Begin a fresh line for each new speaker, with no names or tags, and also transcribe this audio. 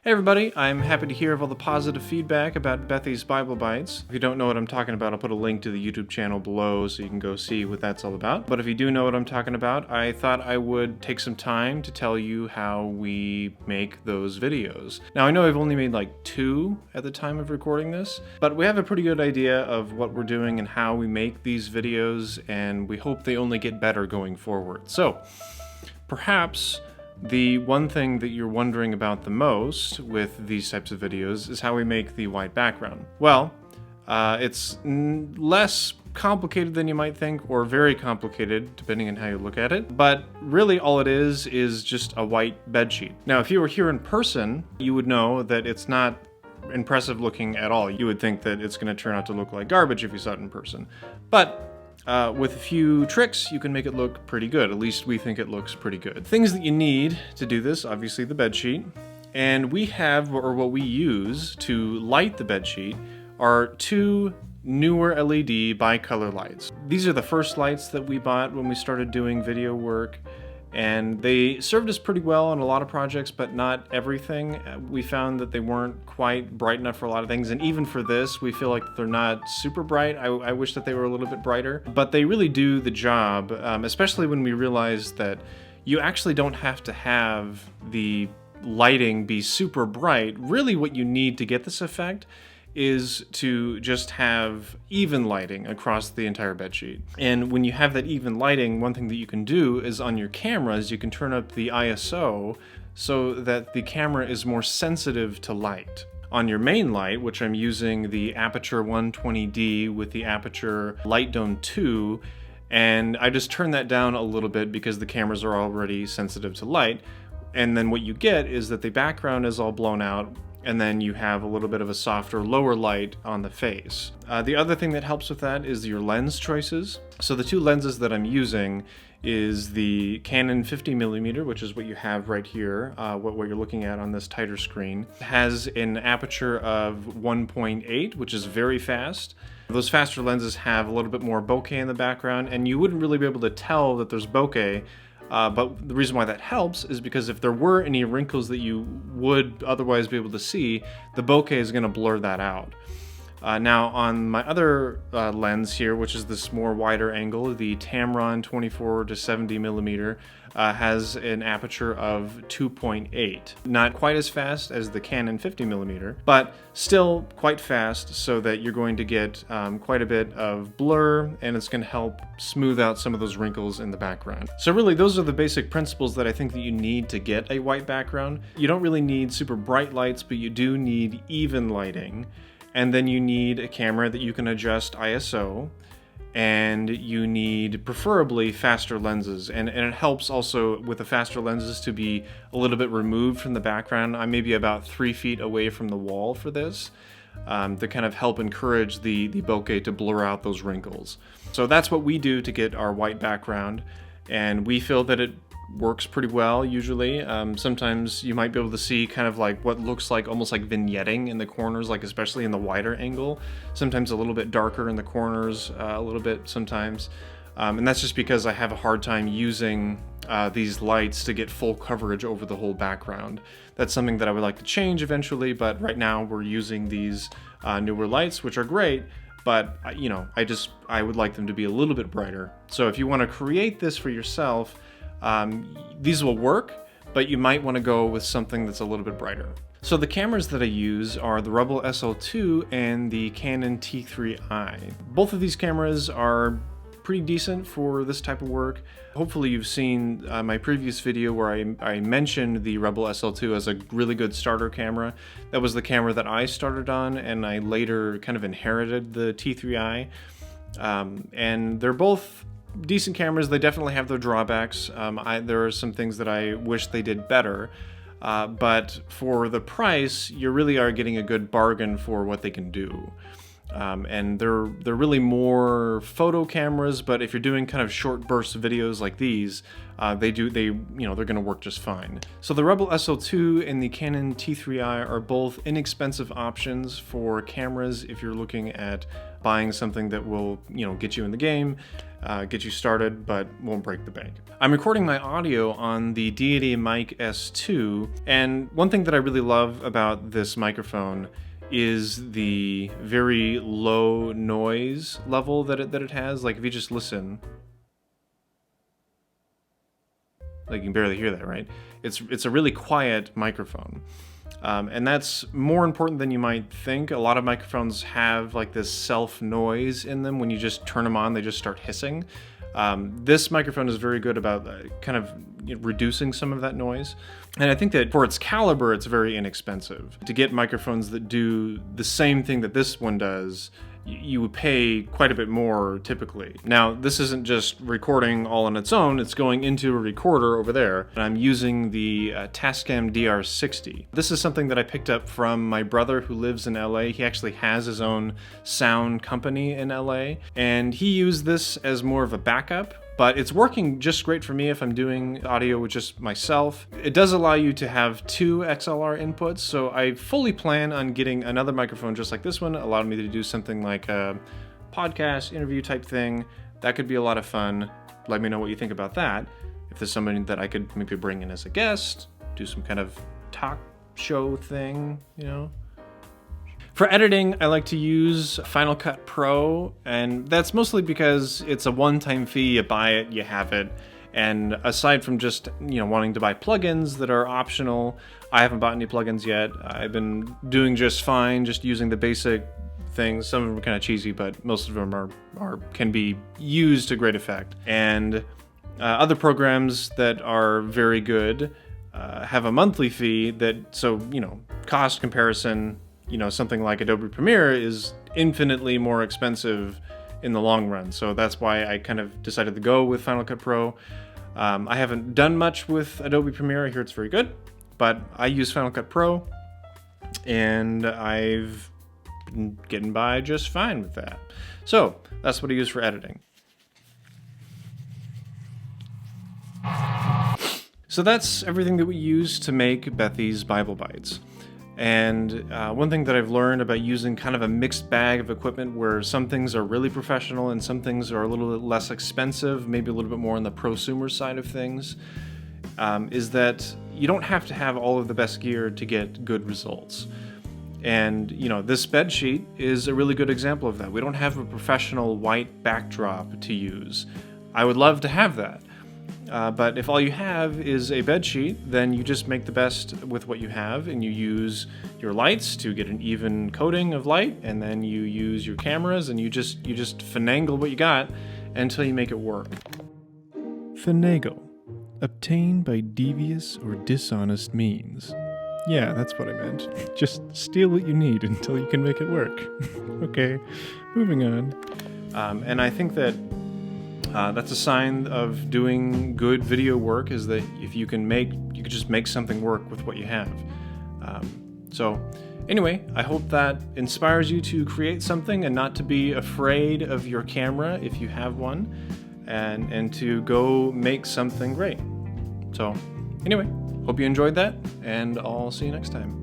Hey everybody, I'm happy to hear of all the positive feedback about Bethy's Bible Bites. If you don't know what I'm talking about, I'll put a link to the YouTube channel below so you can go see what that's all about. But if you do know what I'm talking about, I thought I would take some time to tell you how we make those videos. Now I know I've only made like 2 at the time of recording this, but we have a pretty good idea of what we're doing and how we make these videos, and we hope they only get better going forward. So, perhaps the one thing that you're wondering about the most with these types of videos is how we make the white background. Well, it's less complicated than you might think, or very complicated, depending on how you look at it. But really all it is just a white bedsheet. Now, if you were here in person, you would know that it's not impressive looking at all. You would think that it's going to turn out to look like garbage if you saw it in person. But with a few tricks, you can make it look pretty good. At least we think it looks pretty good. Things that you need to do this, obviously the bed sheet. And we have, or what we use to light the bed sheet, are 2 newer LED bicolor lights. These are the first lights that we bought when we started doing video work. And they served us pretty well on a lot of projects, but not everything. We found that they weren't quite bright enough for a lot of things, and even for this, we feel like they're not super bright. I wish that they were a little bit brighter, but they really do the job, especially when we realize that you actually don't have to have the lighting be super bright. Really what you need to get this effect is to just have even lighting across the entire bedsheet. And when you have that even lighting, one thing that you can do is on your cameras, you can turn up the ISO so that the camera is more sensitive to light. On your main light, which I'm using the Aperture 120D with the Aperture Light Dome 2, and I just turn that down a little bit because the cameras are already sensitive to light. And then what you get is that the background is all blown out, and then you have a little bit of a softer, lower light on the face. The other thing that helps with that is your lens choices. So the 2 lenses that I'm using is the Canon 50mm, which is what you have right here, what you're looking at on this tighter screen. It has an aperture of 1.8, which is very fast. Those faster lenses have a little bit more bokeh in the background, and you wouldn't really be able to tell that there's bokeh. But the reason why that helps is because if there were any wrinkles that you would otherwise be able to see, the bokeh is going to blur that out. Now on my other lens here, which is this more wider angle, the Tamron 24-70mm has an aperture of 2.8. Not quite as fast as the Canon 50mm, but still quite fast, so that you're going to get quite a bit of blur, and it's going to help smooth out some of those wrinkles in the background. So really, those are the basic principles that I think that you need to get a white background. You don't really need super bright lights, but you do need even lighting. And then you need a camera that you can adjust ISO, and you need preferably faster lenses. And it helps also with the faster lenses to be a little bit removed from the background. I'm maybe about 3 feet away from the wall for this, to kind of help encourage the bokeh to blur out those wrinkles. So that's what we do to get our white background, and we feel that it works pretty well usually. Sometimes you might be able to see kind of like what looks like almost like vignetting in the corners, like especially in the wider angle. Sometimes a little bit darker in the corners, a little bit sometimes. And that's just because I have a hard time using these lights to get full coverage over the whole background. That's something that I would like to change eventually, but right now we're using these newer lights, which are great. But you know, I would like them to be a little bit brighter. So if you want to create this for yourself, these will work, but you might want to go with something that's a little bit brighter. So the cameras that I use are the Rebel SL2 and the Canon T3i. Both of these cameras are pretty decent for this type of work. Hopefully you've seen my previous video where I mentioned the Rebel SL2 as a really good starter camera. That was the camera that I started on, and I later kind of inherited the T3i. And they're both decent cameras. They definitely have their drawbacks. There are some things that I wish they did better, but for the price, you really are getting a good bargain for what they can do. And they're really more photo cameras, but if you're doing kind of short burst videos like these, they're going to work just fine. So the Rebel SL2 and the Canon T3i are both inexpensive options for cameras if you're looking at buying something that will, get you in the game, get you started, but won't break the bank. I'm recording my audio on the Deity Mic S2, and one thing that I really love about this microphone is the very low noise level that it has. Like if you just listen, like you can barely hear that, right? It's a really quiet microphone. And that's more important than you might think. A lot of microphones have like this self noise in them. When you just turn them on, they just start hissing. This microphone is very good about kind of reducing some of that noise. And I think that for its caliber, it's very inexpensive. To get microphones that do the same thing that this one does, you would pay quite a bit more typically. Now, this isn't just recording all on its own, it's going into a recorder over there. And I'm using the Tascam DR60. This is something that I picked up from my brother who lives in LA. He actually has his own sound company in LA, and he used this as more of a backup. But it's working just great for me if I'm doing audio with just myself. It does allow you to have 2 XLR inputs, so I fully plan on getting another microphone just like this one, allowed me to do something like a podcast interview type thing. That could be a lot of fun. Let me know what you think about that. If there's somebody that I could maybe bring in as a guest, do some kind of talk show thing, For editing, I like to use Final Cut Pro, and that's mostly because it's a one-time fee. You buy it, you have it. And aside from just, wanting to buy plugins that are optional, I haven't bought any plugins yet. I've been doing just fine, just using the basic things. Some of them are kind of cheesy, but most of them can be used to great effect. And other programs that are very good have a monthly fee cost comparison. Something like Adobe Premiere is infinitely more expensive in the long run. So that's why I kind of decided to go with Final Cut Pro. I haven't done much with Adobe Premiere. I hear it's very good, but I use Final Cut Pro, and I've been getting by just fine with that. So that's what I use for editing. So that's everything that we use to make Bethy's Bible Bites. And one thing that I've learned about using kind of a mixed bag of equipment where some things are really professional and some things are a little bit less expensive, maybe a little bit more on the prosumer side of things, is that you don't have to have all of the best gear to get good results. And, this bed sheet is a really good example of that. We don't have a professional white backdrop to use. I would love to have that. But if all you have is a bed sheet, then you just make the best with what you have, and you use your lights to get an even coating of light, and then you use your cameras, and you just finagle what you got until you make it work. Finagle. Obtained by devious or dishonest means. Yeah, that's what I meant. Just steal what you need until you can make it work. Okay, moving on. And I think that that's a sign of doing good video work, is that if you can just make something work with what you have. So anyway, I hope that inspires you to create something and not to be afraid of your camera if you have one, and to go make something great. So anyway, hope you enjoyed that, and I'll see you next time.